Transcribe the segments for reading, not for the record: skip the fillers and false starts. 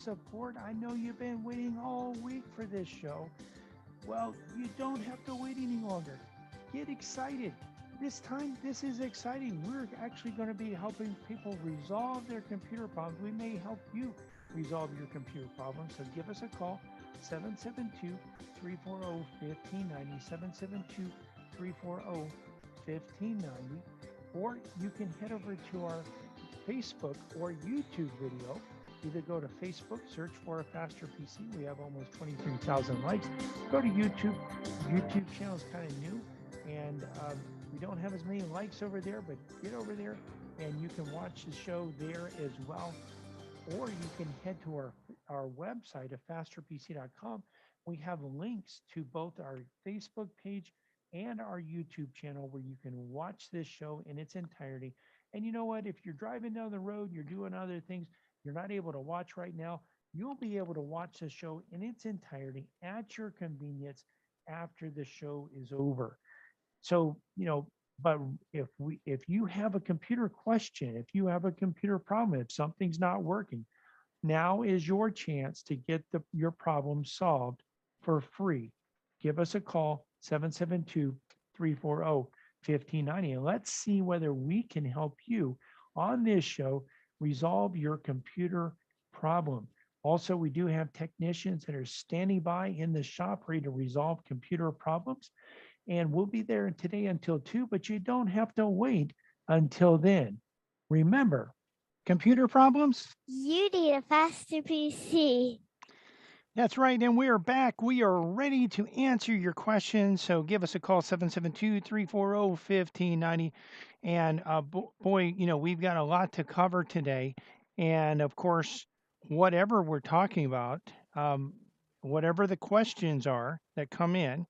support. I know you've been waiting all week for this show. Well, you don't have to wait any longer. Get excited. This time, this is exciting. We're actually going to be helping people resolve their computer problems. We may help you resolve your computer problems. So give us a call, 772 340 1590, 772 340 1590. Or you can head over to our Facebook or YouTube video. Either go to Facebook, search for a faster PC. We have almost 23,000 likes. Go to YouTube. YouTube channel is kind of new, and we don't have as many likes over there. But get over there, and you can watch the show there as well. Or you can head to our website at fasterpc.com. We have links to both our Facebook page and our YouTube channel where you can watch this show in its entirety. And you know what? If you're driving down the road, you're doing other things, you're not able to watch right now, you'll be able to watch the show in its entirety at your convenience after the show is over. So, but if you have a computer question, if you have a computer problem, if something's not working, now is your chance to get your problem solved for free. Give us a call, 772 340 1590, and let's see whether we can help you on this show resolve your computer problem. Also, we do have technicians that are standing by in the shop ready to resolve computer problems. And we'll be there today until 2, but you don't have to wait until then. Remember, computer problems? You need a faster PC. That's right. And we are back. We are ready to answer your questions. So give us a call, 772 340 1590. And boy, we've got a lot to cover today. And of course, whatever we're talking about, whatever the questions are that come in,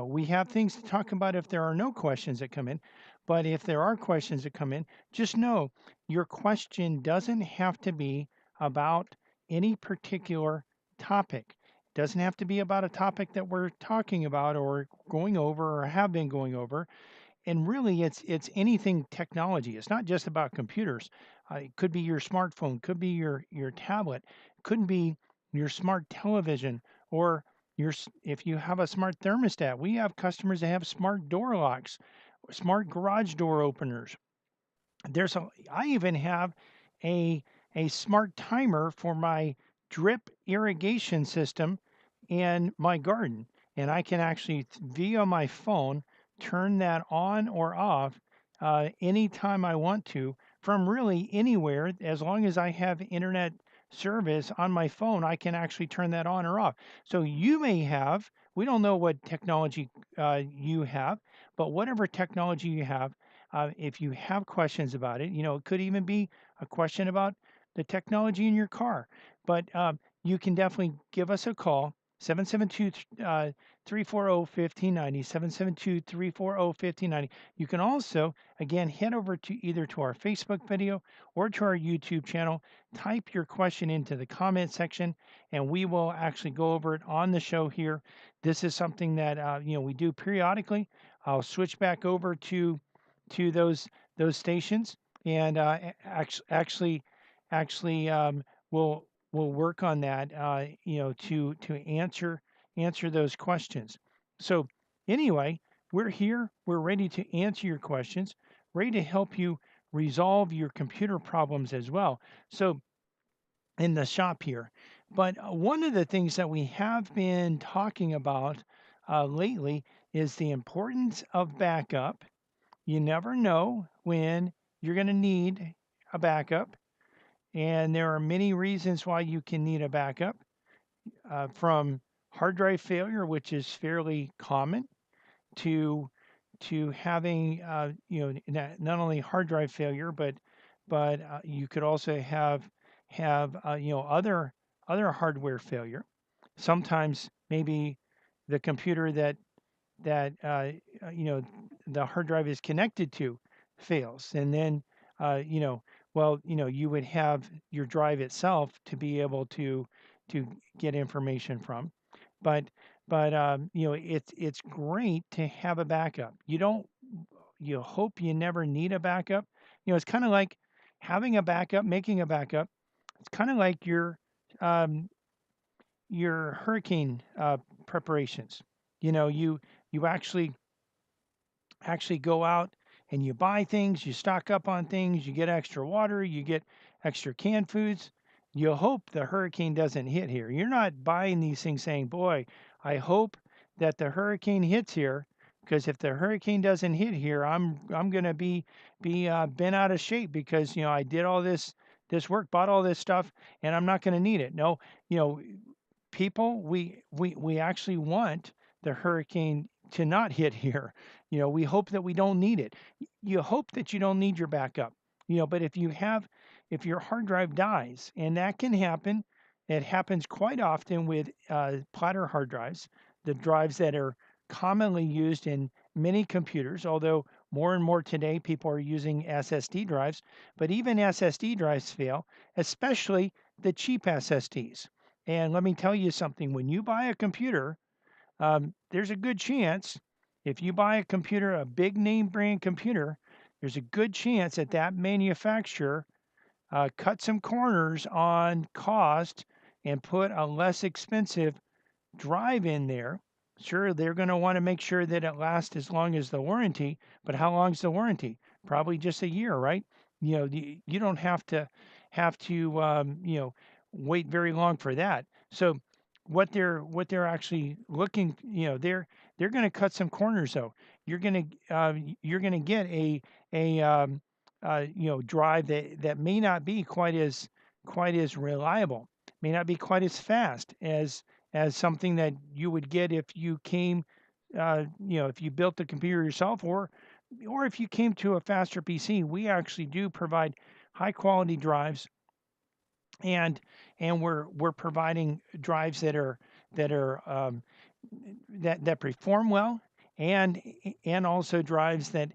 we have things to talk about if there are no questions that come in. But if there are questions that come in, just know your question doesn't have to be about any particular topic. It doesn't have to be about a topic that we're talking about or going over or have been going over. And really, it's anything technology. It's not just about computers. It could be your smartphone, could be your tablet, could be your smart television, or if you have a smart thermostat. We have customers that have smart door locks, smart garage door openers. I even have a a smart timer for my drip irrigation system in my garden, and I can actually via my phone turn that on or off anytime I want to from really anywhere. As long as I have internet service on my phone, I can actually turn that on or off. So you may have, we don't know what technology you have, but whatever technology you have, if you have questions about it, it could even be a question about the technology in your car. But you can definitely give us a call, 772 340 1590, 772 340 1590. You can also, again, head over to either to our Facebook video or to our YouTube channel, type your question into the comment section, and we will actually go over it on the show here. This is something that we do periodically. I'll switch back over to those stations, and actually we'll work on that, to answer those questions. So anyway, we're here. We're ready to answer your questions, ready to help you resolve your computer problems as well. So in the shop here. But one of the things that we have been talking about lately is the importance of backup. You never know when you're going to need a backup, and there are many reasons why you can need a backup, from hard drive failure, which is fairly common, to having not only hard drive failure, but you could also have other hardware failure. Sometimes maybe the computer that the hard drive is connected to fails, and then you would have your drive itself to be able to get information from. But it's great to have a backup. You hope you never need a backup. It's kind of like having a backup, making a backup. It's kind of like um, your hurricane preparations. You know, you actually go out and you buy things, you stock up on things, you get extra water, you get extra canned foods. You hope the hurricane doesn't hit here. You're not buying these things saying, "Boy, I hope that the hurricane hits here, because if the hurricane doesn't hit here, I'm going to be bent out of shape because I did all this work, bought all this stuff, and I'm not going to need it." No, you know, people, we actually want the hurricane to not hit here. We hope that we don't need it. You hope that you don't need your backup. But if your hard drive dies, and that can happen, it happens quite often with platter hard drives, the drives that are commonly used in many computers, although more and more today people are using SSD drives, but even SSD drives fail, especially the cheap SSDs. And let me tell you something, when you buy a computer, there's a good chance, if you buy a computer, a big name brand computer, there's a good chance that that manufacturer cut some corners on cost and put a less expensive drive in there. Sure, they're going to want to make sure that it lasts as long as the warranty, but how long is the warranty? Probably just a year, right? You don't have to wait very long for that. So what they're actually looking, they're going to cut some corners though. You're going to get a drive that may not be quite as reliable, may not be quite as fast as something that you would get if you came, if you built the computer yourself, or if you came to a faster PC. We actually do provide high quality drives, and we're providing drives that perform well, and also drives that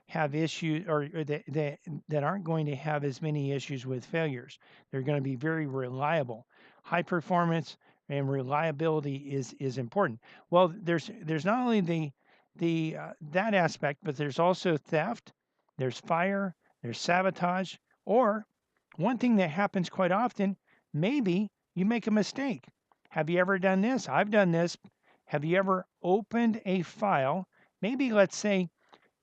have issues, or that aren't going to have as many issues with failures. They're going to be very reliable. High performance and reliability is important. Well, there's not only the that aspect, but there's also theft, there's fire, there's sabotage, or one thing that happens quite often, maybe you make a mistake. Have you ever done this? I've done this. Have you ever opened a file? Maybe let's say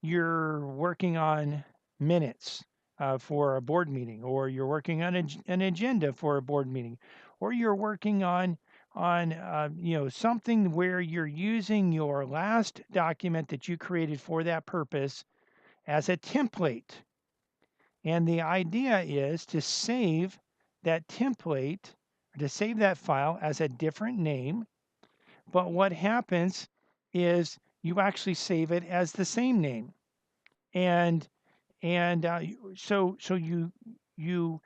you're working on minutes for a board meeting, or you're working on an agenda for a board meeting, or you're working on something where you're using your last document that you created for that purpose as a template. And the idea is to save that template, or to save that file as a different name. But what happens is you actually save it as the same name. And so you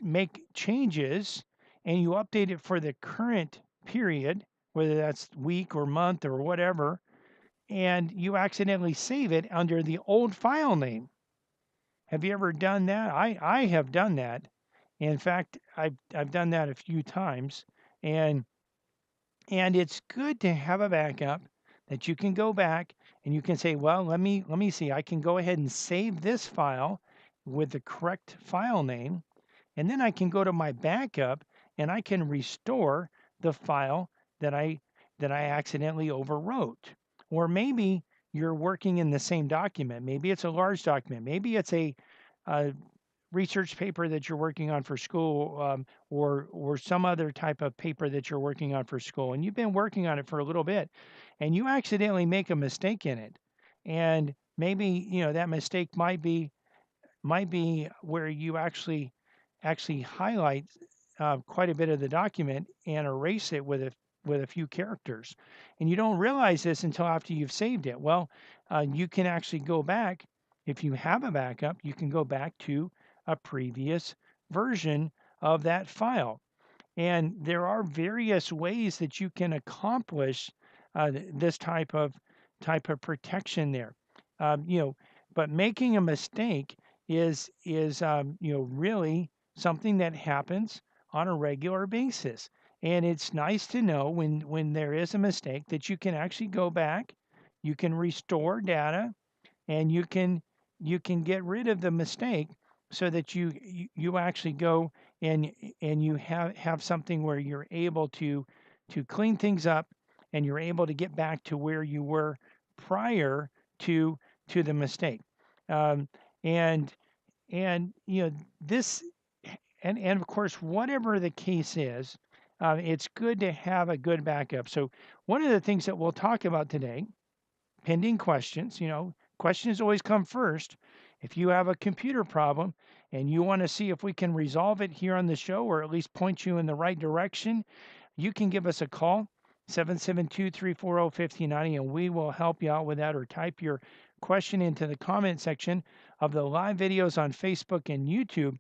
make changes and you update it for the current period, whether that's week or month or whatever, and you accidentally save it under the old file name. Have you ever done that? I have done that. In fact, I've done that a few times, and it's good to have a backup that you can go back and you can say, well, let me see. I can go ahead and save this file with the correct file name, and then I can go to my backup and I can restore the file that I accidentally overwrote. Or maybe you're working in the same document. Maybe it's a large document. Maybe it's a research paper that you're working on for school, or some other type of paper that you're working on for school, and you've been working on it for a little bit, and you accidentally make a mistake in it, and maybe that mistake might be where you actually highlight quite a bit of the document and erase it with a few characters, and you don't realize this until after you've saved it. Well, you can actually go back. If you have a backup, you can go back to a previous version of that file. And there are various ways that you can accomplish this type of protection there. But making a mistake is really something that happens on a regular basis. And it's nice to know when there is a mistake that you can actually go back, you can restore data, and you can get rid of the mistake so that you actually go and you have something where you're able to clean things up and you're able to get back to where you were prior to to the mistake. Um, and you know this and of course whatever the case is, it's good to have a good backup. So one of the things that we'll talk about today, pending questions, questions always come first. If you have a computer problem and you want to see if we can resolve it here on the show or at least point you in the right direction, you can give us a call, 772-340-1590, and we will help you out with that, or type your question into the comment section of the live videos on Facebook and YouTube.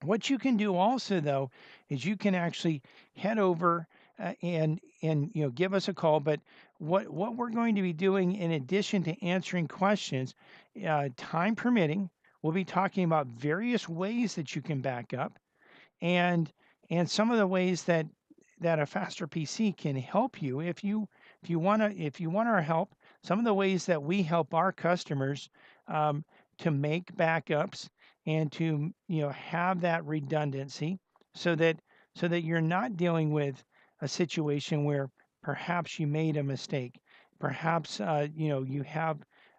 What you can do also, though, is you can actually head over and give us a call. But what we're going to be doing in addition to answering questions, time permitting, we'll be talking about various ways that you can back up, and some of the ways that a faster PC can help you if you want our help. Some of the ways that we help our customers um, to make backups and to have that redundancy, so that you're not dealing with a situation where perhaps you made a mistake, perhaps you have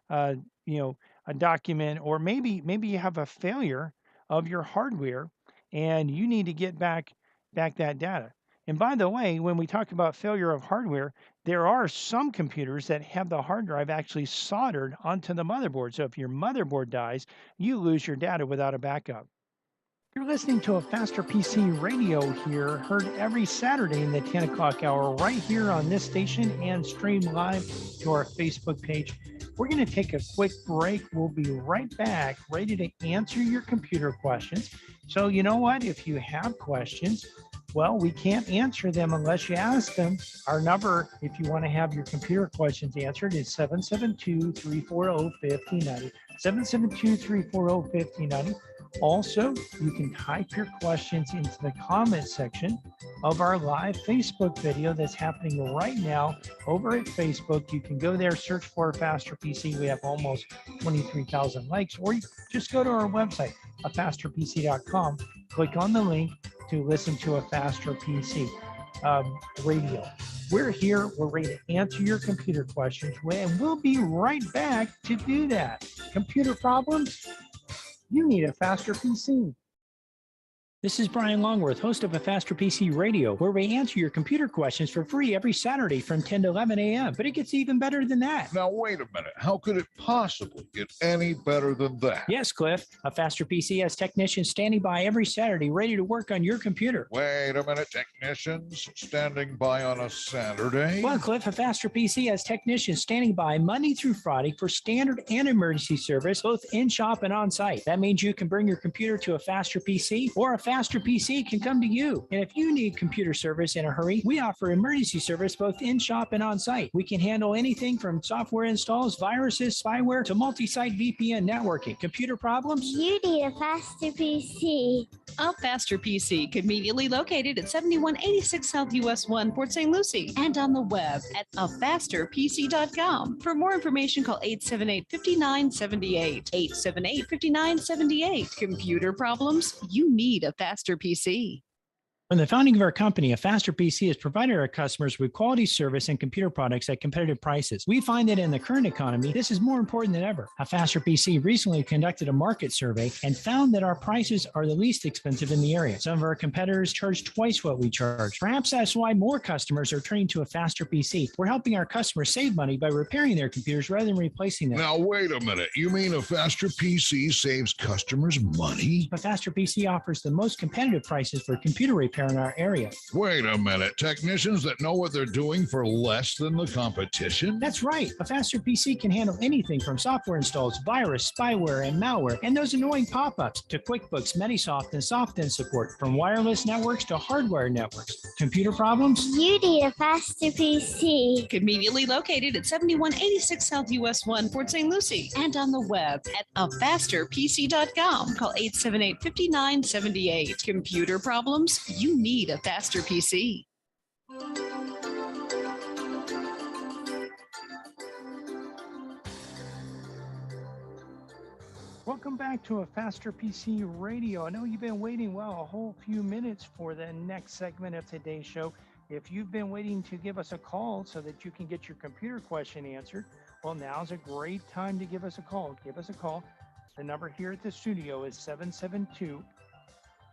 uh, you know a document, or maybe you have a failure of your hardware and you need to get back that data. And by the way, when we talk about failure of hardware, there are some computers that have the hard drive actually soldered onto the motherboard. So if your motherboard dies, you lose your data without a backup. You're listening to a Faster PC radio here, heard every Saturday in the 10 o'clock hour right here on this station and streamed live to our Facebook page. We're going to take a quick break. We'll be right back, ready to answer your computer questions. So you know what? If you have questions, well, we can't answer them unless you ask them. Our number, if you want to have your computer questions answered, is 772-340-1590. 772-340-1590. Also, you can type your questions into the comment section of our live Facebook video that's happening right now over at Facebook. You can go there, search for Faster PC. We have almost 23,000 likes, or you just go to our website, afasterpc.com, click on the link to listen to a Faster PC radio. We're here. We're ready to answer your computer questions, and we'll be right back to do that. Computer problems? You need a Faster PC. This is Brian Longworth, host of a Faster PC Radio, where we answer your computer questions for free every Saturday from 10 to 11 a.m. But it gets even better than that. Now, wait a minute. How could it possibly get any better than that? Yes, Cliff. A Faster PC has technicians standing by every Saturday ready to work on your computer. Wait a minute. Technicians standing by on a Saturday? Well, Cliff, a Faster PC has technicians standing by Monday through Friday for standard and emergency service, both in-shop and on-site. That means you can bring your computer to a Faster PC, or a Faster PC can come to you. And if you need computer service in a hurry, we offer emergency service both in-shop and on-site. We can handle anything from software installs, viruses, spyware, to multi-site VPN networking. Computer problems? You need a Faster PC. A Faster PC, conveniently located at 7186 South US 1, Port St. Lucie, and on the web at afasterpc.com. For more information, call 878-5978. 878-5978. Computer problems? You need a Faster PC. From the founding of our company, a Faster PC has provided our customers with quality service and computer products at competitive prices. We find that in the current economy, this is more important than ever. A Faster PC recently conducted a market survey and found that our prices are the least expensive in the area. Some of our competitors charge twice what we charge. Perhaps that's why more customers are turning to a Faster PC. We're helping our customers save money by repairing their computers rather than replacing them. Now, wait a minute. You mean a Faster PC saves customers money? A Faster PC offers the most competitive prices for computer repair in our area. Wait a minute. Technicians that know what they're doing for less than the competition? That's right. A Faster PC can handle anything from software installs, virus, spyware, and malware, and those annoying pop-ups, to QuickBooks, Metisoft, and SoftEnd support, from wireless networks to hardware networks. Computer problems? You need a Faster PC. Conveniently located at 7186 South US 1, Port St. Lucie, and on the web at afasterpc.com. Call 878-5978. Computer problems? You need a Faster PC. Welcome welcome back to a Faster PC Radio. I know you've been waiting, well, a whole few minutes for the next segment of today's show. If you've been waiting to give us a call so that you can get your computer question answered, well, now's a great time to give us a call. Give us a call. The number here at the studio is 772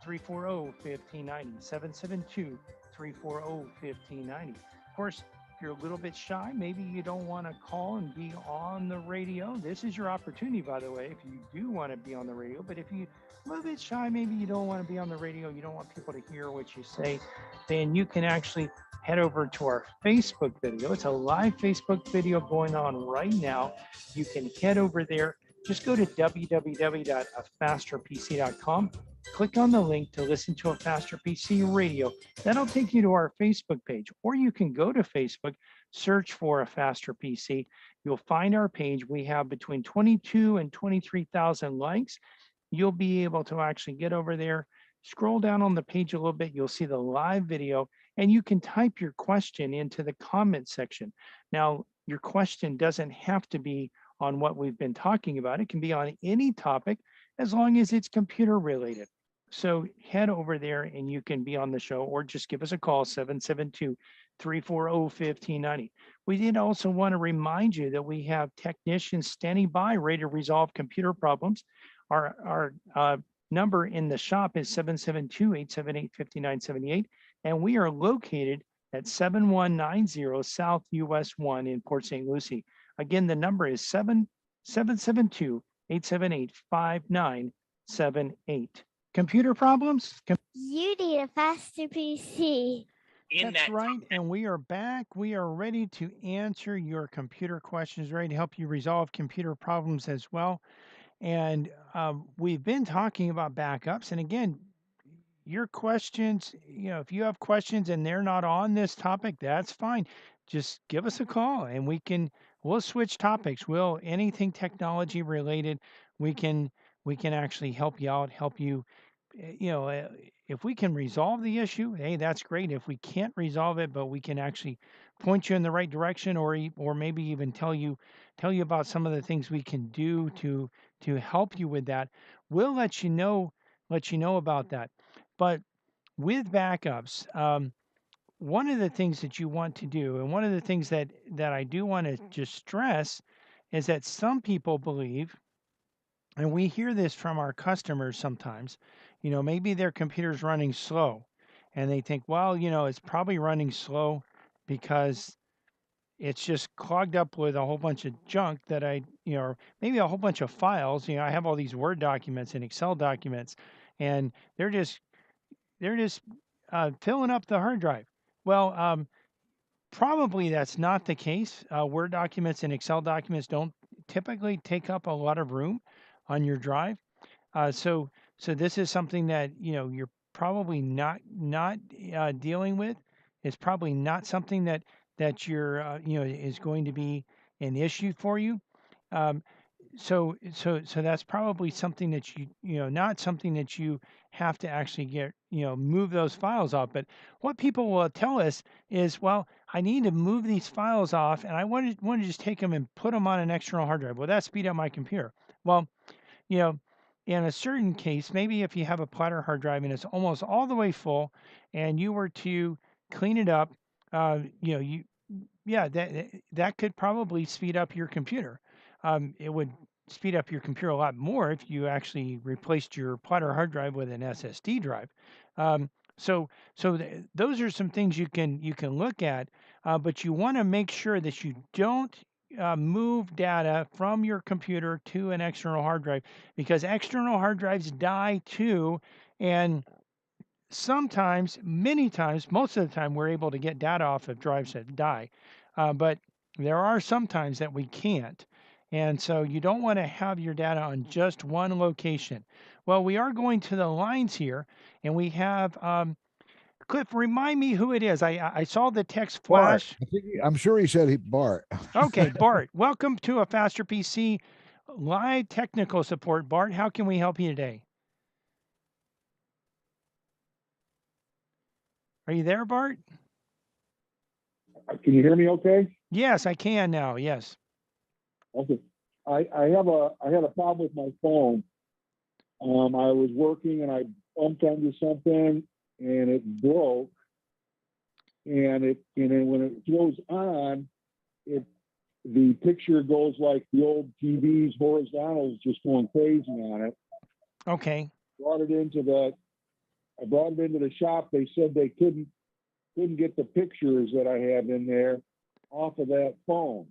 340 1590. 772 340 1590. Of course, if you're a little bit shy, maybe you don't want to call and be on the radio. This is your opportunity, by the way, if you do want to be on the radio. But if you're a little bit shy, maybe you don't want to be on the radio, you don't want people to hear what you say, then you can actually head over to our Facebook video. It's a live Facebook video going on right now. You can head over there. Just go to www.afasterpc.com. Click on the link to listen to a Faster PC Radio. That'll take you to our Facebook page, or you can go to Facebook, search for a Faster PC. You'll find our page. We have between 22 and 23,000 likes. You'll be able to actually get over there, scroll down on the page a little bit. You'll see the live video, and you can type your question into the comment section. Now, your question doesn't have to be on what we've been talking about. It can be on any topic as long as it's computer related. So head over there and you can be on the show, or just give us a call, 772 340 1590. We did also want to remind you that we have technicians standing by ready to resolve computer problems. Our number in the shop is 772 878 5978, and we are located at 7190 South US 1 in Port St. Lucie. Again, the number is 772 878 5978. Computer problems? You need a faster PC. That's right. And we are back. We are ready to answer your computer questions, ready to help you resolve computer problems as well. And we've been talking about backups. And again, your questions, if you have questions and they're not on this topic, that's fine. Just give us a call and we'll switch topics. Anything technology related, we can actually help you out, help you, if we can resolve the issue, hey, that's great. If we can't resolve it, but we can actually point you in the right direction, or maybe even tell you about some of the things we can do to help you with that, we'll let you know about that. But with backups, one of the things that you want to do, and one of the things that I do want to just stress, is that some people believe, and we hear this from our customers sometimes, maybe their computer's running slow and they think, well, it's probably running slow because it's just clogged up with a whole bunch of junk that or maybe a whole bunch of files. I have all these Word documents and Excel documents, and they're just filling up the hard drive. Well, probably that's not the case. Word documents and Excel documents don't typically take up a lot of room on your drive. So this is something that you're probably not dealing with. It's probably not something that you're is going to be an issue for you. So that's probably something that not something that you have to actually get move those files off. But what people will tell us is, well, I need to move these files off, and I want to just take them and put them on an external hard drive. Well, that speed up my computer. Well, in a certain case, maybe if you have a platter hard drive and it's almost all the way full, and you were to clean it up, that could probably speed up your computer. It would speed up your computer a lot more if you actually replaced your platter hard drive with an SSD drive. Those are some things you can look at, but you want to make sure that you don't move data from your computer to an external hard drive, because external hard drives die too. And sometimes, many times, most of the time, we're able to get data off of drives that die. But there are some times that we can't. And so you don't want to have your data on just one location. Well, we are going to the lines here, and we have Cliff, remind me who it is. I saw the text flash. Bart. I'm sure he said Bart. Okay, Bart. Welcome to a Faster PC live technical support. Bart, how can we help you today? Are you there, Bart? Can you hear me okay? Yes, I can now. Yes. Okay. I had a problem with my phone, I was working and I bumped onto something and it broke. And then when it goes on, the picture goes like the old TVs, horizontals, just going crazy on it. Okay. I brought it into the shop. They said they couldn't get the pictures that I have in there off of that phone.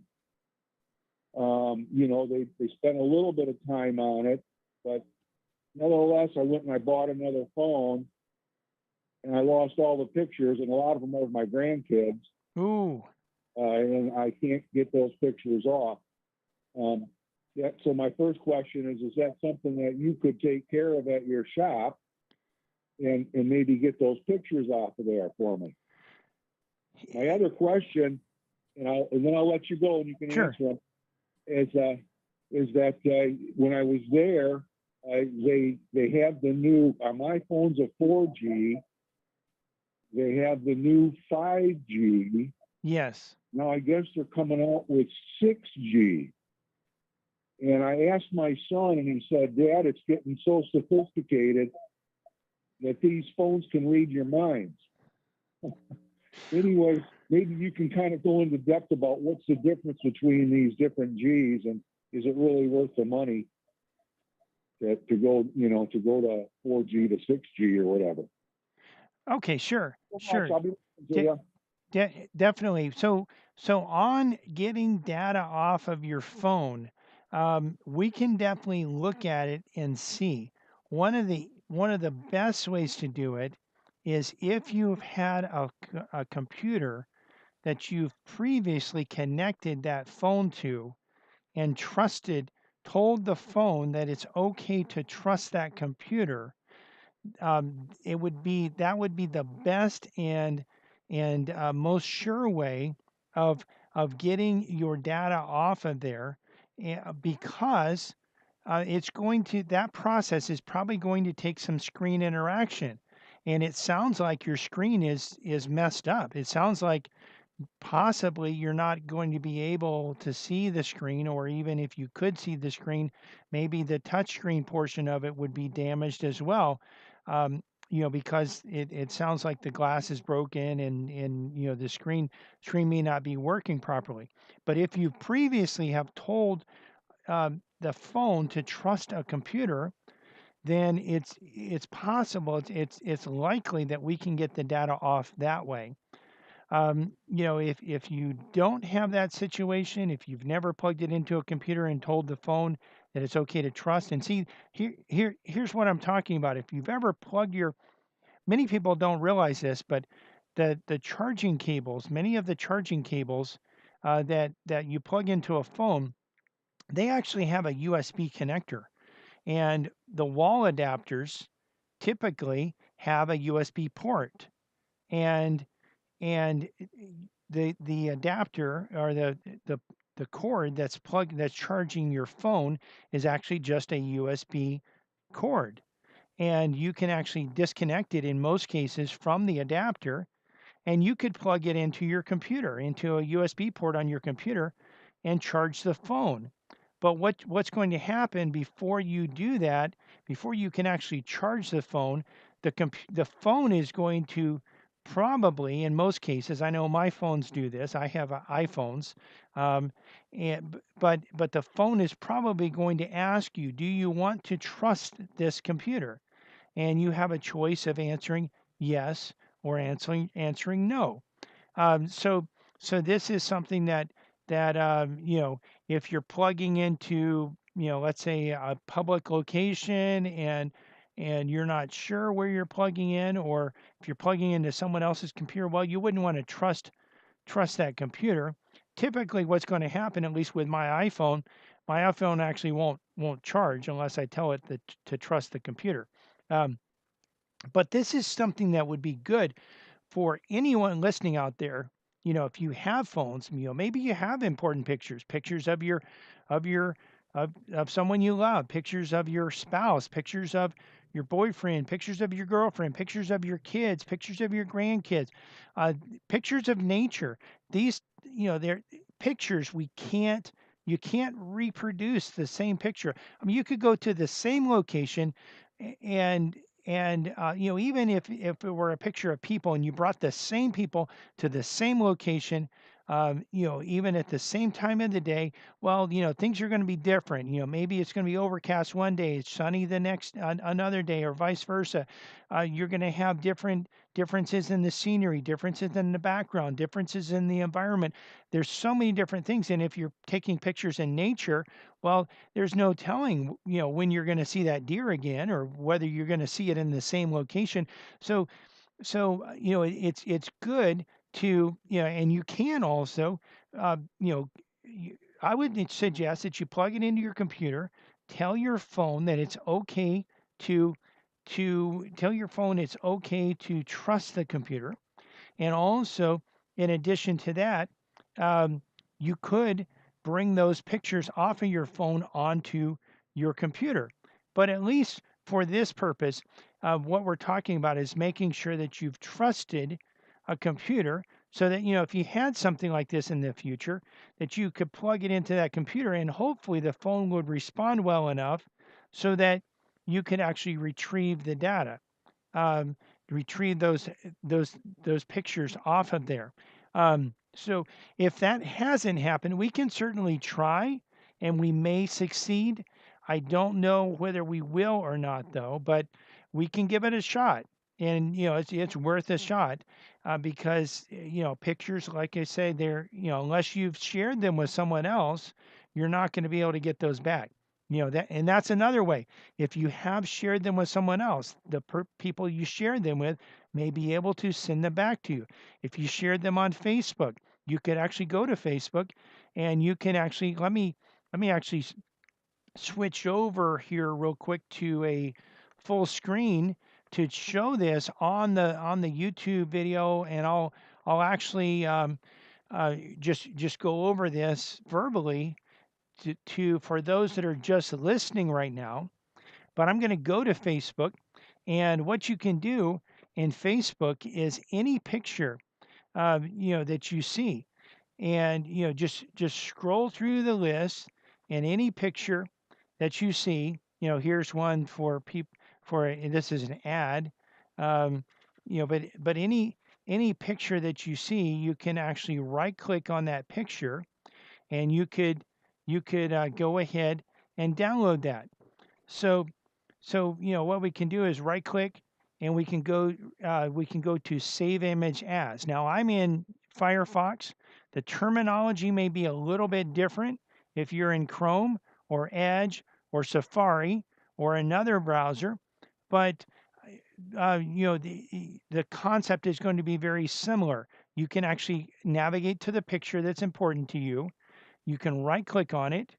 They spent a little bit of time on it, but nevertheless, I went and I bought another phone, and I lost all the pictures, and a lot of them are my grandkids. Ooh. And I can't get those pictures off. So my first question is that something that you could take care of at your shop and maybe get those pictures off of there for me? My other question, and then I'll let you go and you can Sure. answer them, is that when I was there, they have the new, my phone's a 4G. They have the new 5G. Yes. Now I guess they're coming out with 6G. And I asked my son, and he said, "Dad, it's getting so sophisticated that these phones can read your minds." Anyway, maybe you can kind of go into depth about what's the difference between these different Gs, and is it really worth the money to go to 4G to 6G or whatever? Okay, sure. Sure. I'll be listening to you. Definitely. So on getting data off of your phone, we can definitely look at it and see. One of the best ways to do it is if you've had a computer that you've previously connected that phone to and told the phone that it's okay to trust that computer. That would be the best and most sure way of getting your data off of there, because that process is probably going to take some screen interaction, and it sounds like your screen is messed up. It sounds like possibly you're not going to be able to see the screen, or even if you could see the screen, maybe the touch screen portion of it would be damaged as well. Because it sounds like the glass is broken, and the screen may not be working properly. But if you previously have told the phone to trust a computer, then it's possible, it's likely that we can get the data off that way. If you don't have that situation, if you've never plugged it into a computer and told the phone that it's okay to trust, and see, here's what I'm talking about. If you've ever many people don't realize this, but the charging cables, many of the charging cables that you plug into a phone, they actually have a USB connector, and the wall adapters typically have a USB port, and the adapter, or the cord that's charging your phone, is actually just a USB cord, and you can actually disconnect it in most cases from the adapter, and you could plug it into your computer, into a USB port on your computer, and charge the phone. But what's going to happen before you do that, before you can actually charge the phone, the phone is going to probably, in most cases, I know my phones do this. I have iPhones, but the phone is probably going to ask you, do you want to trust this computer? And you have a choice of answering yes or answering no. So this is something that if you're plugging into, let's say, a public location, and you're not sure where you're plugging in, or if you're plugging into someone else's computer, well, you wouldn't want to trust that computer. Typically, what's going to happen, at least with my iPhone actually won't charge unless I tell it to trust the computer. But this is something that would be good for anyone listening out there. If you have phones, maybe you have important pictures of someone you love, pictures of your spouse, pictures of your boyfriend, pictures of your girlfriend, pictures of your kids, pictures of your grandkids, pictures of nature. These, they're pictures you you can't reproduce the same picture. I mean, you could go to the same location and even if it were a picture of people and you brought the same people to the same location, even at the same time of the day, well, things are going to be different. Maybe it's going to be overcast one day, it's sunny the next another day, or vice versa. You're going to have differences in the scenery, differences in the background, differences in the environment. There's so many different things, and if you're taking pictures in nature, well, there's no telling, when you're going to see that deer again, or whether you're going to see it in the same location. It's good to, and you can also, uh, you know, I would suggest that you plug it into your computer, tell your phone that it's okay to tell your phone it's okay to trust the computer. And also, in addition to that, um, you could bring those pictures off of your phone onto your computer. But at least for this purpose, what we're talking about is making sure that you've trusted a computer so that, if you had something like this in the future, that you could plug it into that computer and hopefully the phone would respond well enough so that you could actually retrieve the data, um, retrieve those pictures off of there. So if that hasn't happened, we can certainly try, and we may succeed. I don't know whether we will or not, though, but we can give it a shot. And it's worth a shot, because pictures, like I say, they're, unless you've shared them with someone else, you're not going to be able to get those back. That's another way. If you have shared them with someone else, the people you shared them with may be able to send them back to you. If you shared them on Facebook, you could actually go to Facebook, and you can actually, let me actually switch over here real quick to a full screen to show this on the YouTube video, and I'll actually, just go over this verbally for those that are just listening right now. But I'm going to go to Facebook, and what you can do in Facebook is any picture, that you see, and just scroll through the list, and any picture that you see, here's one for people and this is an ad, um, but any picture that you see, you can actually right click on that picture, and you could go ahead and download that. So what we can do is right click, and we can go to save image as. Now I'm in Firefox. The terminology may be a little bit different if you're in Chrome or Edge or Safari or another browser, but the concept is going to be very similar. You can actually navigate to the picture that's important to you. You can right click on it,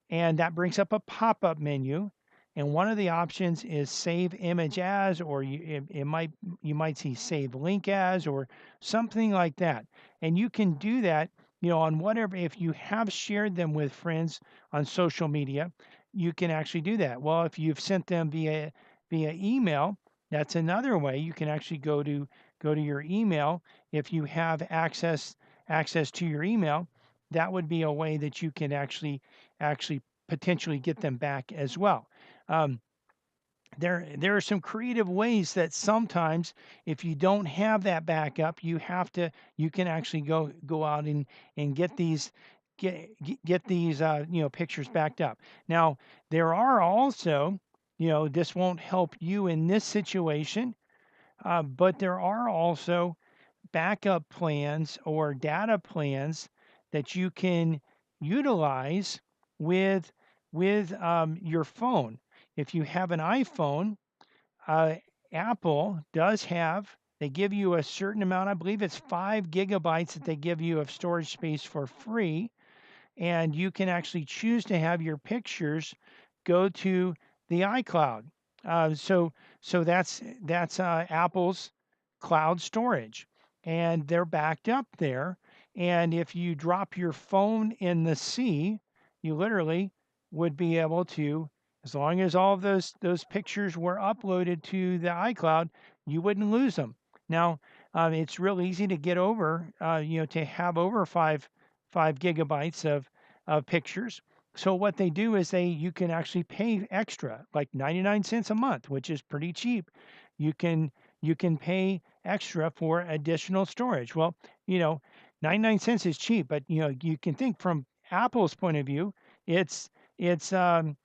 and that brings up a pop-up menu. And one of the options is save image as, or you might see save link as, or something like that. And you can do that, on whatever. If you have shared them with friends on social media, you can actually do that. Well, if you've sent them via email, that's another way. You can actually go to your email. If you have access to your email, that would be a way that you can actually potentially get them back as well. Um, there are some creative ways that sometimes, if you don't have that backup, you can actually go out and get these pictures backed up. Now there are also, this won't help you in this situation, but there are also backup plans or data plans that you can utilize with your phone. If you have an iPhone, uh, Apple does have. They give you a certain amount. I believe it's 5 GB that they give you of storage space for free, and you can actually choose to have your pictures go to the iCloud. So that's Apple's cloud storage, and they're backed up there. And if you drop your phone in the sea, you literally would be able to, as long as all of those pictures were uploaded to the iCloud, you wouldn't lose them. Now, it's real easy to get over, to have over 5 GB of pictures. So what they do is you can actually pay extra, like 99 cents a month, which is pretty cheap. You can pay extra for additional storage. Well, 99 cents is cheap, but you can think from Apple's point of view, it's if they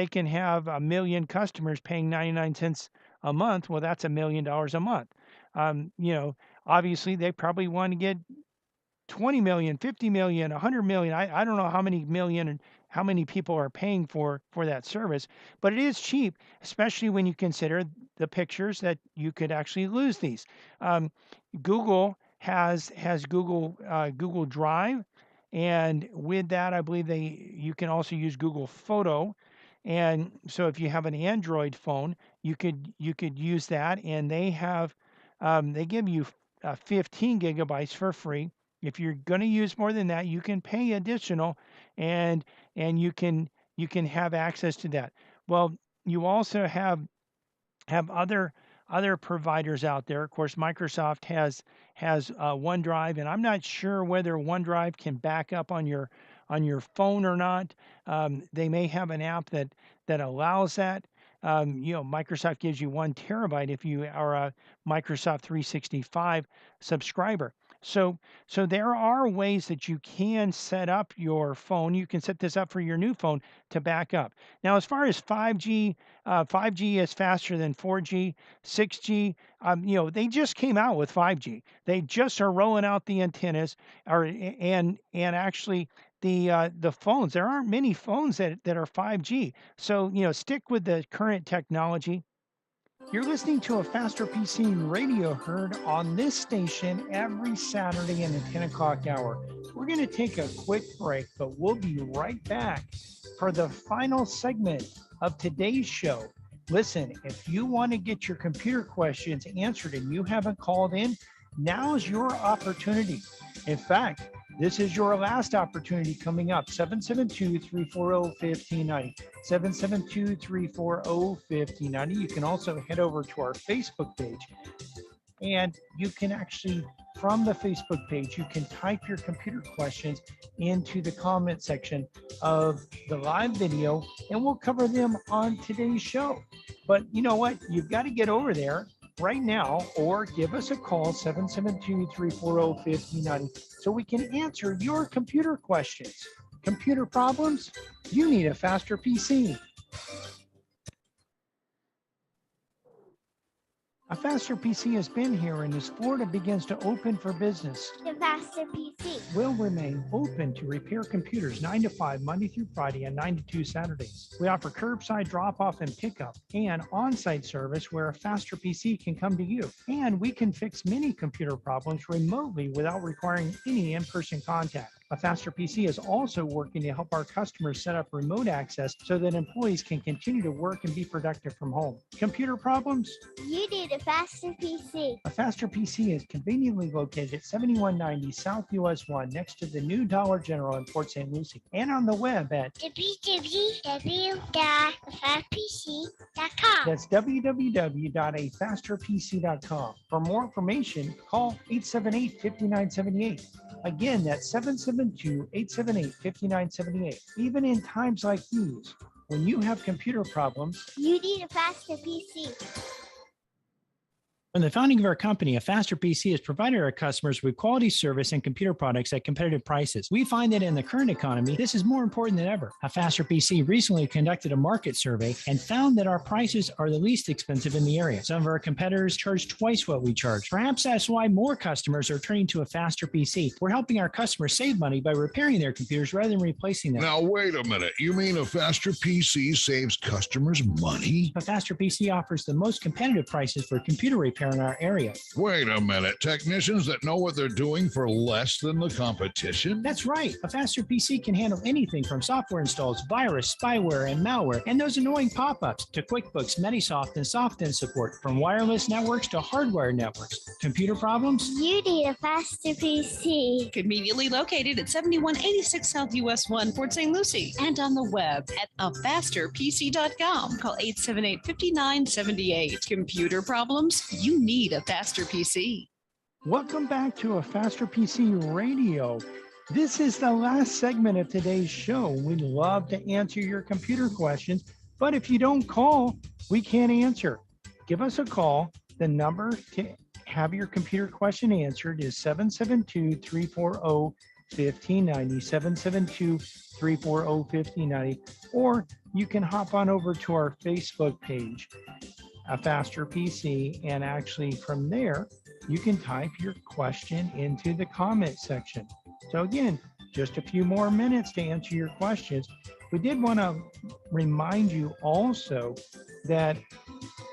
can have 1 million customers paying 99 cents a month, well, that's $1 million a month. Obviously they probably want to get 20 million, 50 million, 100 million. I don't know how many million and how many people are paying for that service, but it is cheap, especially when you consider the pictures that you could actually lose these. Google has Google Drive, and with that, I believe you can also use Google Photo. And so if you have an Android phone, you could use that, and they give you 15 gigabytes for free. If you're going to use more than that, you can pay additional, and you can have access to that. Well, you also have other providers out there. Of course, Microsoft has OneDrive, and I'm not sure whether OneDrive can back up on your phone or not. They may have an app that allows that. Microsoft gives you 1 terabyte if you are a Microsoft 365 subscriber. So there are ways that you can set up your phone. You can set this up for your new phone to back up. Now, as far as 5G, 5G is faster than 4G, 6G. They just came out with 5G. They just are rolling out the antennas, and actually the phones. There aren't many phones that are 5G. So stick with the current technology. You're listening to a Faster PC radio heard on this station every Saturday in the 10 o'clock hour. We're going to take a quick break, but we'll be right back for the final segment of today's show. Listen, if you want to get your computer questions answered and you haven't called in, now's your opportunity. In fact, this is your last opportunity coming up, 772-340-1590, 772-340-1590. You can also head over to our Facebook page, and you can actually, from the Facebook page, you can type your computer questions into the comment section of the live video, and we'll cover them on today's show. But you know what? You've got to get over there right now, or give us a call, 772-340-1590, so we can answer your computer questions. Computer problems? You need a Faster PC. A Faster PC has been here, and as Florida begins to open for business, The Faster PC. will remain open to repair computers 9 to 5 Monday through Friday and 9 to 2 Saturdays. We offer curbside drop-off and pickup and on-site service where a Faster PC can come to you. And we can fix many computer problems remotely without requiring any in-person contact. A Faster PC is also working to help our customers set up remote access so that employees can continue to work and be productive from home. Computer problems? You need a Faster PC. A Faster PC is conveniently located at 7190 South US 1 next to the new Dollar General in Port St. Lucie, and on the web at www.afasterpc.com. that's www.afasterpc.com. For more information, call 878-5978. Again, that's 772-878-5978. Even in times like these, when you have computer problems, You need a Faster PC. From the founding of our company, A Faster PC has provided our customers with quality service and computer products at competitive prices. We find that in the current economy, this is more important than ever. A Faster PC recently conducted a market survey and found that our prices are the least expensive in the area. Some of our competitors charge twice what we charge. Perhaps that's why more customers are turning to A Faster PC. We're helping our customers save money by repairing their computers rather than replacing them. Now, wait a minute. You mean a Faster PC saves customers money? A Faster PC offers the most competitive prices for computer repair in our area. Wait a minute. Technicians that know what they're doing for less than the competition? That's right. A Faster PC can handle anything from software installs, virus, spyware, and malware, and those annoying pop-ups to QuickBooks, Metisoft, and SoftEnd support, from wireless networks to hardware networks. Computer problems? You need a Faster PC. Conveniently located at 7186 South US 1, Port St. Lucie, and on the web at afasterpc.com. Call 878-5978. Computer problems? You need a Faster PC. welcome back to a Faster PC radio. This is the last segment of today's show. We'd love to answer your computer questions, but if you don't call, we can't answer. Give us a call. The number to have your computer question answered is 772-340-1590, 772-340-1590, or you can hop on over to our Facebook page, A Faster PC, and actually from there, you can type your question into the comment section. So again, just a few more minutes to answer your questions. We did want to remind you also that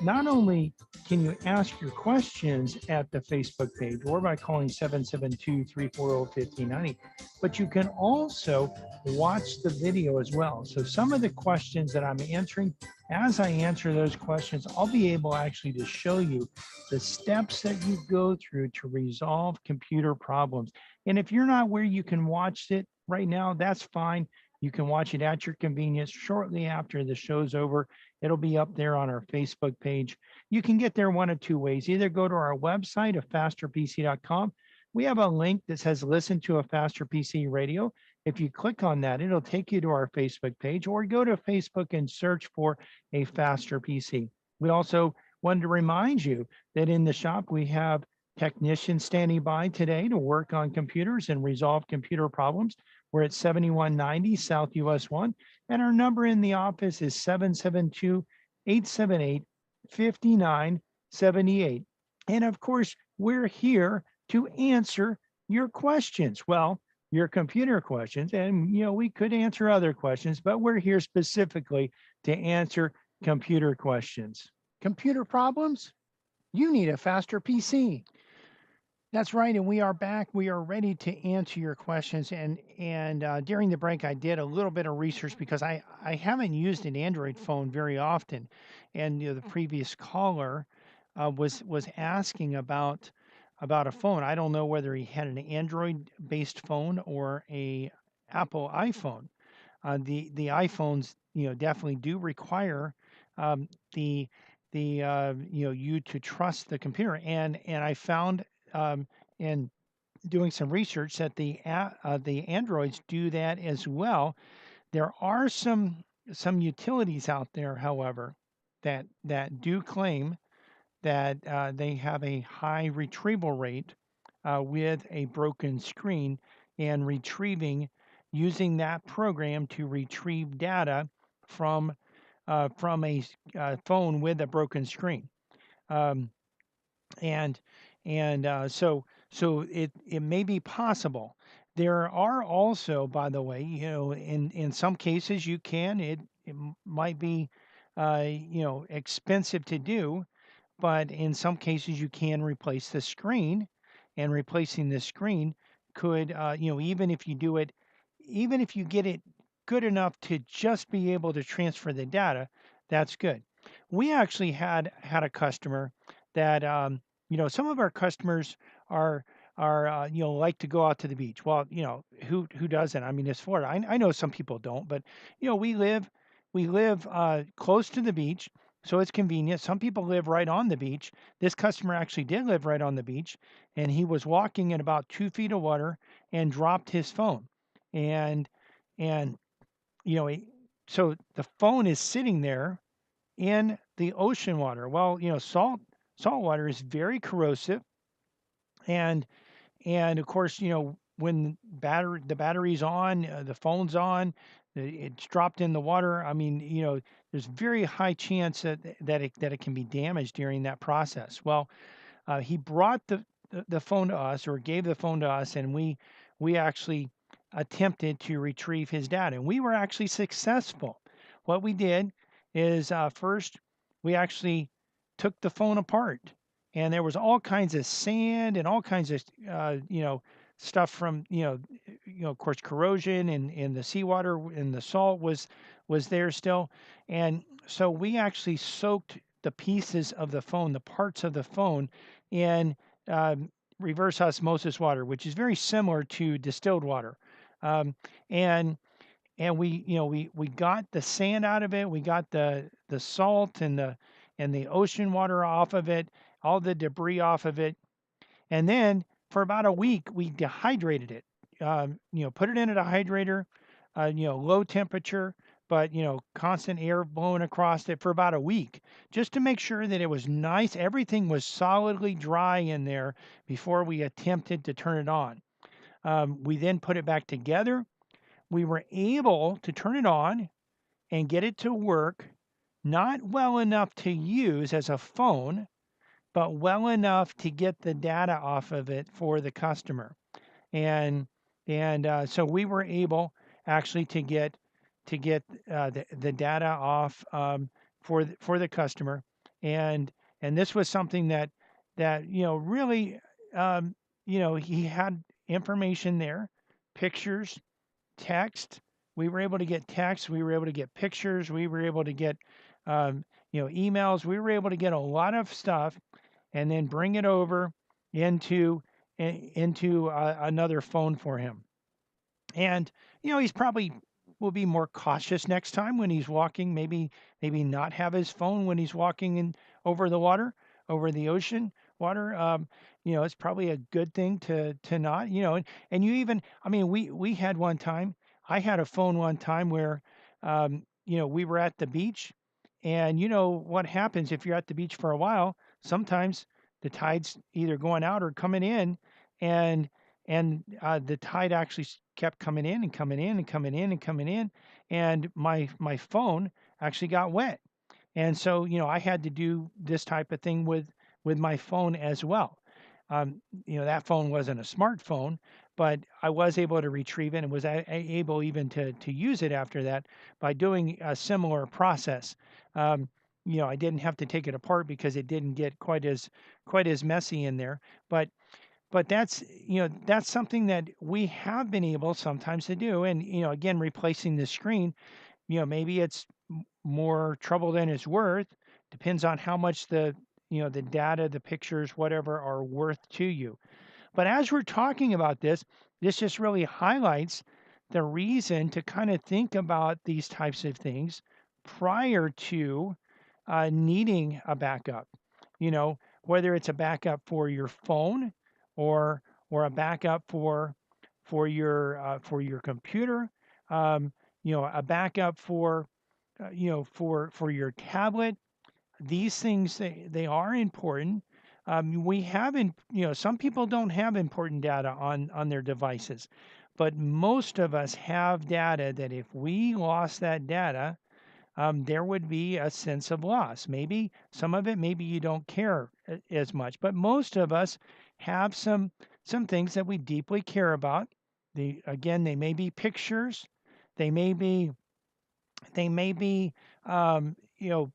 not only can you ask your questions at the Facebook page or by calling 772-340-1590, but you can also watch the video as well. So some of the questions that I'm answering, as I answer those questions, I'll be able actually to show you the steps that you go through to resolve computer problems. And if you're not where you can watch it right now, that's fine. You can watch it at your convenience shortly after the show's over. It'll be up there on our Facebook page. You can get there one of two ways. Either go to our website, afasterpc.com. We have a link that says listen to A Faster PC Radio. If you click on that, it'll take you to our Facebook page, or go to Facebook and search for A Faster PC. We also wanted to remind you that in the shop, we have technicians standing by today to work on computers and resolve computer problems. We're at 7190 South US 1, and our number in the office is 772-878-5978. And of course, we're here to answer your questions. Well, your computer questions, and we could answer other questions, but we're here specifically to answer computer questions. Computer problems? You need a faster PC. That's right, and we are back. We are ready to answer your questions. And during the break, I did a little bit of research because I haven't used an Android phone very often. And the previous caller was asking about a phone. I don't know whether he had an Android-based phone or a Apple iPhone. The iPhones, definitely do require you to trust the computer. And I found in doing some research that the Androids do that as well. There are some utilities out there, however, that do claim that they have a high retrieval rate with a broken screen, and using that program to retrieve data from a phone with a broken screen. So it may be possible. There are also, by the way, in some cases it might be expensive to do, but in some cases you can replace the screen, and replacing the screen could even if you get it good enough to just be able to transfer the data, that's good. We actually had a customer that some of our customers are like to go out to the beach. Well, who doesn't? I mean, it's Florida. I know some people don't, but we live close to the beach, so it's convenient. Some people live right on the beach. This customer actually did live right on the beach, and he was walking in about 2 feet of water and dropped his phone, and so the phone is sitting there in the ocean water. Well, salt water is very corrosive, and of course, when the battery's on, the phone's on, it's dropped in the water. I mean, there's very high chance that it can be damaged during that process. Well, he brought the phone to us, or gave the phone to us, and we actually attempted to retrieve his data, and we were actually successful. What we did is first we actually took the phone apart, and there was all kinds of sand and all kinds of stuff from of course corrosion, and the seawater and the salt was there still. And so we actually soaked the pieces of the phone, the parts of the phone, in reverse osmosis water, which is very similar to distilled water. And we got the sand out of it, we got the salt and the ocean water off of it, all the debris off of it. And then for about a week, we dehydrated it. put it in a dehydrator, low temperature, but constant air blowing across it for about a week, just to make sure that it was nice. Everything was solidly dry in there before we attempted to turn it on. We then put it back together. We were able to turn it on and get it to work, not well enough to use as a phone, but well enough to get the data off of it for the customer. And so we were able actually to get the data off for the customer. And this was something that really he had information there, pictures, text. We were able to get text. We were able to get pictures. We were able to get emails. We were able to get a lot of stuff, and then bring it over into another phone for him. And he's probably will be more cautious next time when he's walking. Maybe not have his phone when he's walking in over the water, over the ocean water. It's probably a good thing to not. And you even, I mean, we had one time. I had a phone one time where we were at the beach, and what happens if you're at the beach for a while. Sometimes the tide's either going out or coming in, and the tide actually kept coming in and coming in and coming in and coming in, and my phone actually got wet. And so I had to do this type of thing with my phone as well. That phone wasn't a smartphone, but I was able to retrieve it and was able even to use it after that by doing a similar process. I didn't have to take it apart because it didn't get quite as messy in there. But that's something that we have been able sometimes to do. And again, replacing the screen, maybe it's more trouble than it's worth. Depends on how much the data, the pictures, whatever are worth to you. But as we're talking about this just really highlights the reason to kind of think about these types of things prior to needing a backup. Whether it's a backup for your phone or a backup for your computer, a backup for your tablet. These things, they are important. We haven't, some people don't have important data on their devices, but most of us have data that if we lost that data, there would be a sense of loss. Maybe some of it, maybe you don't care as much, but most of us have some things that we deeply care about. They may be pictures, they may be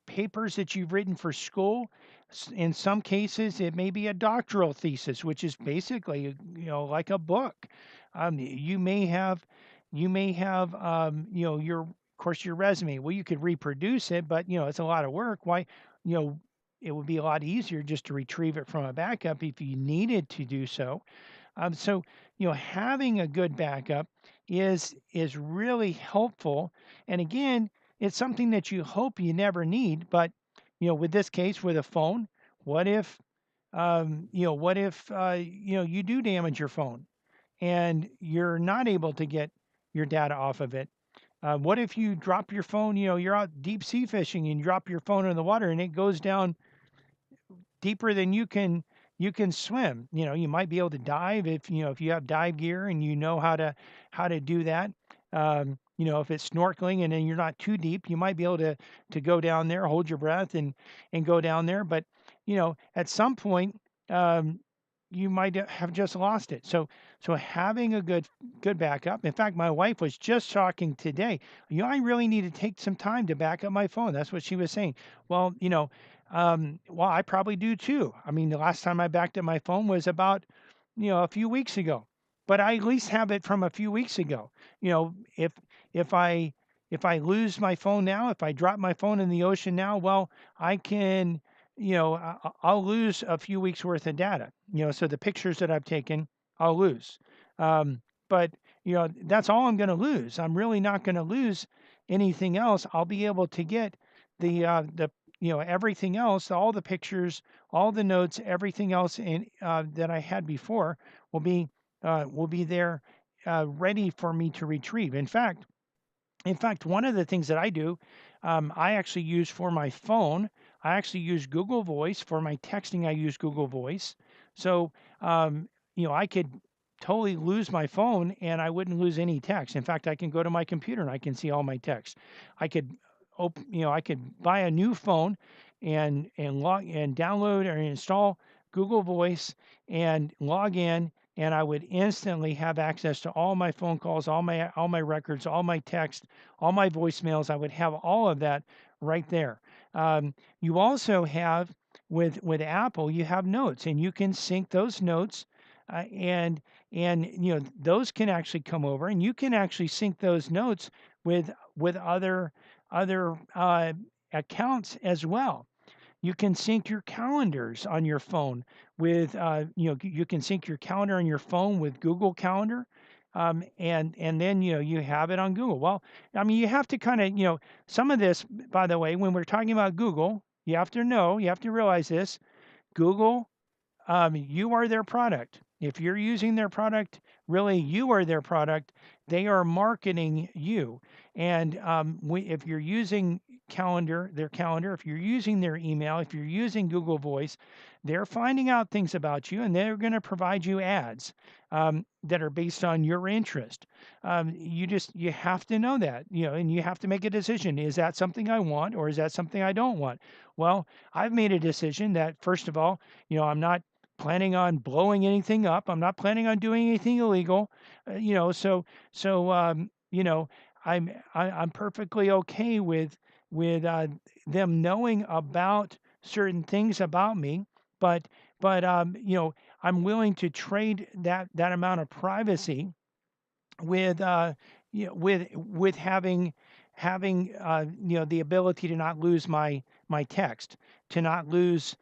papers that you've written for school. In some cases, it may be a doctoral thesis, which is basically like a book. You may have your of course your resume. Well, you could reproduce it, but it's a lot of work. Why it would be a lot easier just to retrieve it from a backup if you needed to do so. So having a good backup is really helpful. And again, it's something that you hope you never need. But with this case, with a phone, what if you do damage your phone and you're not able to get your data off of it? What if you drop your phone? You're out deep sea fishing and you drop your phone in the water and it goes down deeper than you can swim. You might be able to dive if you have dive gear and how to do that. If it's snorkeling and then you're not too deep, you might be able to go down there, hold your breath and go down there. But at some point, you might have just lost it. So having a good backup. In fact, my wife was just talking today. I really need to take some time to back up my phone. That's what she was saying. Well, I probably do too. I mean, the last time I backed up my phone was about a few weeks ago. But I at least have it from a few weeks ago. If I lose my phone now, if I drop my phone in the ocean now, well, I can I'll lose a few weeks worth of data. So the pictures that I've taken, I'll lose. But that's all I'm going to lose. I'm really not going to lose anything else. I'll be able to get the everything else, all the pictures, all the notes, everything else that I had before will be there ready for me to retrieve. In fact, one of the things that I do, I actually use for my phone. I actually use Google Voice for my texting. I use Google Voice, so I could totally lose my phone and I wouldn't lose any text. In fact, I can go to my computer and I can see all my text. I could I could buy a new phone and log and download or install Google Voice and log in, and I would instantly have access to all my phone calls, all my records, all my text, all my voicemails. I would have all of that right there. You also have with Apple, you have notes, and you can sync those notes, and those can actually come over, and you can actually sync those notes with other accounts as well. You can sync your calendars on your phone with, you can sync your calendar on your phone with Google Calendar, and then you have it on Google. Well, I mean, you have to kind of some of this, by the way, when we're talking about Google, you have to realize this: Google, you are their product. If you're using their product, really, you are their product. They are marketing you. And if you're using their calendar, if you're using their email, if you're using Google Voice, they're finding out things about you, and they're going to provide you ads that are based on your interest. You have to know that, and you have to make a decision. Is that something I want, or is that something I don't want? Well, I've made a decision that, first of all, I'm not planning on blowing anything up. I'm not planning on doing anything illegal. I'm perfectly okay with them knowing about certain things about me, but I'm willing to trade that amount of privacy with with having the ability to not lose my text, to not lose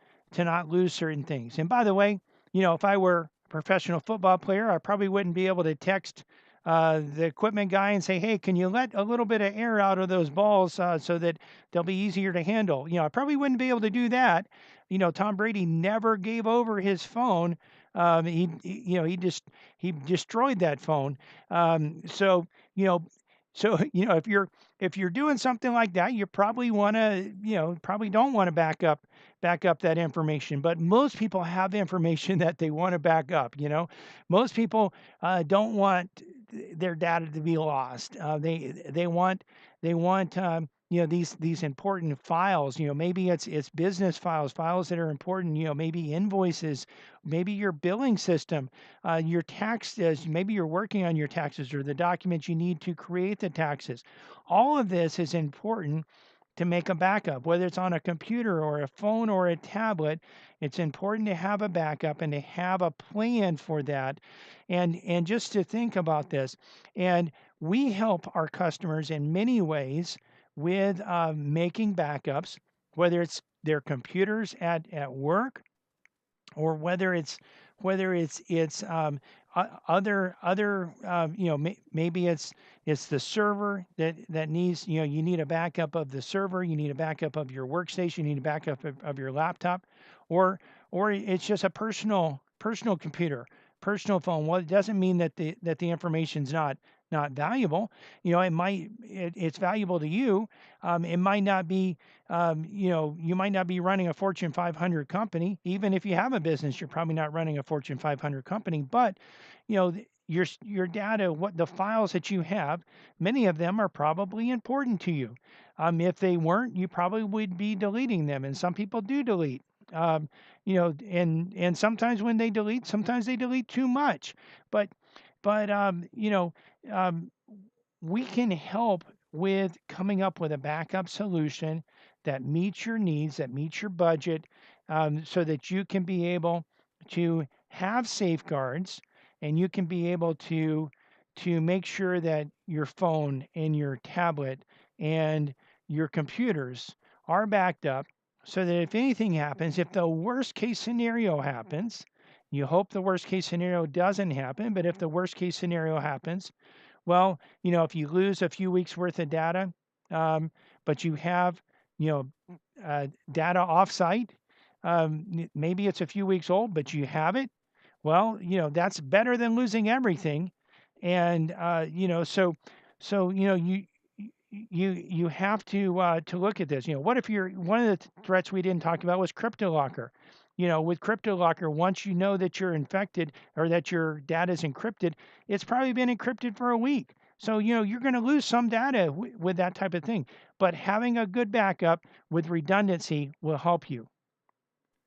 certain things. And by the way, if I were a professional football player, I probably wouldn't be able to text the equipment guy and say, "Hey, can you let a little bit of air out of those balls so that they'll be easier to handle?" I probably wouldn't be able to do that. Tom Brady never gave over his phone. He destroyed that phone. So if you're doing something like that, you probably want to probably don't want to back up that information. But most people have information that they want to back up. Most people don't want their data to be lost. They want these important files. Maybe it's business files that are important. Maybe invoices, maybe your billing system, your taxes. Maybe you're working on your taxes or the documents you need to create the taxes. All of this is important to make a backup, whether it's on a computer or a phone or a tablet. It's important to have a backup and to have a plan for that, and just to think about this. And we help our customers in many ways with making backups, whether it's their computers at work, or whether it's other maybe it's the server that needs, you need a backup of the server, you need a backup of your workstation, you need a backup of your laptop, or it's just a personal computer, personal phone. Well, it doesn't mean that the information's not valuable. It's valuable to you. It might not be, you might not be running a Fortune 500 company. Even if you have a business, you're probably not running a Fortune 500 company. But, your data, what the files that you have, many of them are probably important to you. If they weren't, you probably would be deleting them. And some people do delete. And sometimes when they delete, sometimes they delete too much. But we can help with coming up with a backup solution that meets your needs, that meets your budget, so that you can be able to have safeguards, and you can be able to make sure that your phone and your tablet and your computers are backed up, so that if anything happens, if the worst case scenario happens, you hope the worst case scenario doesn't happen, but if the worst case scenario happens, well, if you lose a few weeks worth of data, but you have, data offsite, maybe it's a few weeks old, but you have it. Well, that's better than losing everything. And you have to look at this. What if you're one of the threats we didn't talk about was CryptoLocker. With CryptoLocker, once you know that you're infected or that your data is encrypted, it's probably been encrypted for a week. So, you're going to lose some data with that type of thing. But having a good backup with redundancy will help you.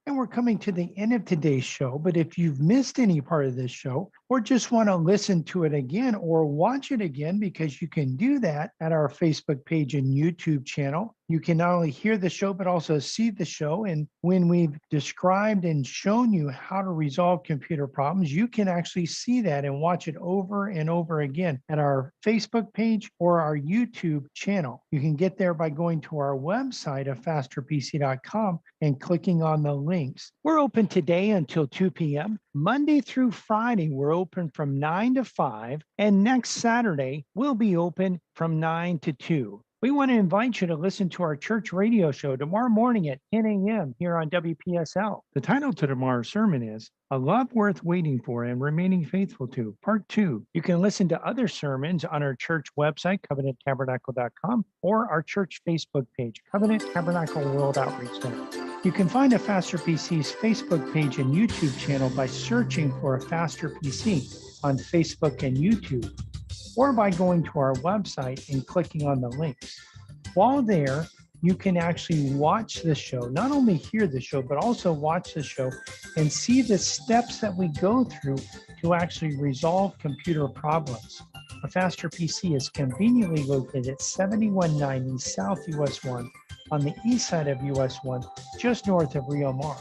And we're coming to the end of today's show. But if you've missed any part of this show or just want to listen to it again or watch it again, because you can do that at our Facebook page and YouTube channel. You can not only hear the show, but also see the show. And when we've described and shown you how to resolve computer problems, you can actually see that and watch it over and over again at our Facebook page or our YouTube channel. You can get there by going to our website of fasterpc.com and clicking on the links. We're open today until 2 p.m. Monday through Friday, we're open from 9 to 5. And next Saturday, we'll be open from 9 to 2. We want to invite you to listen to our church radio show tomorrow morning at 10 a.m. here on WPSL. The title to tomorrow's sermon is A Love Worth Waiting For and Remaining Faithful To, Part 2. You can listen to other sermons on our church website, covenanttabernacle.com, or our church Facebook page, Covenant Tabernacle World Outreach Center. You can find a Faster PC's Facebook page and YouTube channel by searching for a Faster PC on Facebook and YouTube, or by going to our website and clicking on the links. While there, you can actually watch the show, not only hear the show, but also watch the show and see the steps that we go through to actually resolve computer problems. A Faster PC is conveniently located at 7190 South US 1 on the east side of US 1, just north of Rio Mar.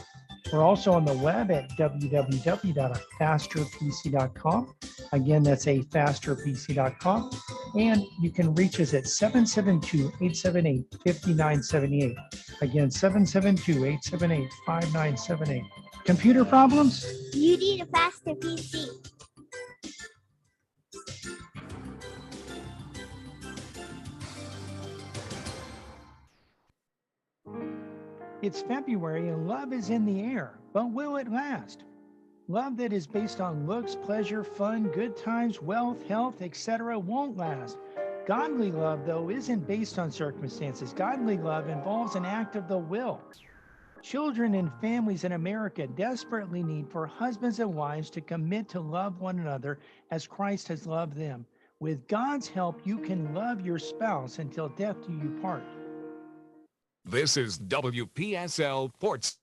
We're also on the web at www.fasterpc.com. Again, that's afasterpc.com. And you can reach us at 772-878-5978. Again, 772-878-5978. Computer problems? You need a faster PC. It's February and love is in the air, but will it last? Love that is based on looks, pleasure, fun, good times, wealth, health, etc. won't last. Godly love, though, isn't based on circumstances. Godly love involves an act of the will. Children and families in America desperately need for husbands and wives to commit to love one another as Christ has loved them. With God's help, you can love your spouse until death do you part. This is WPSL Ports.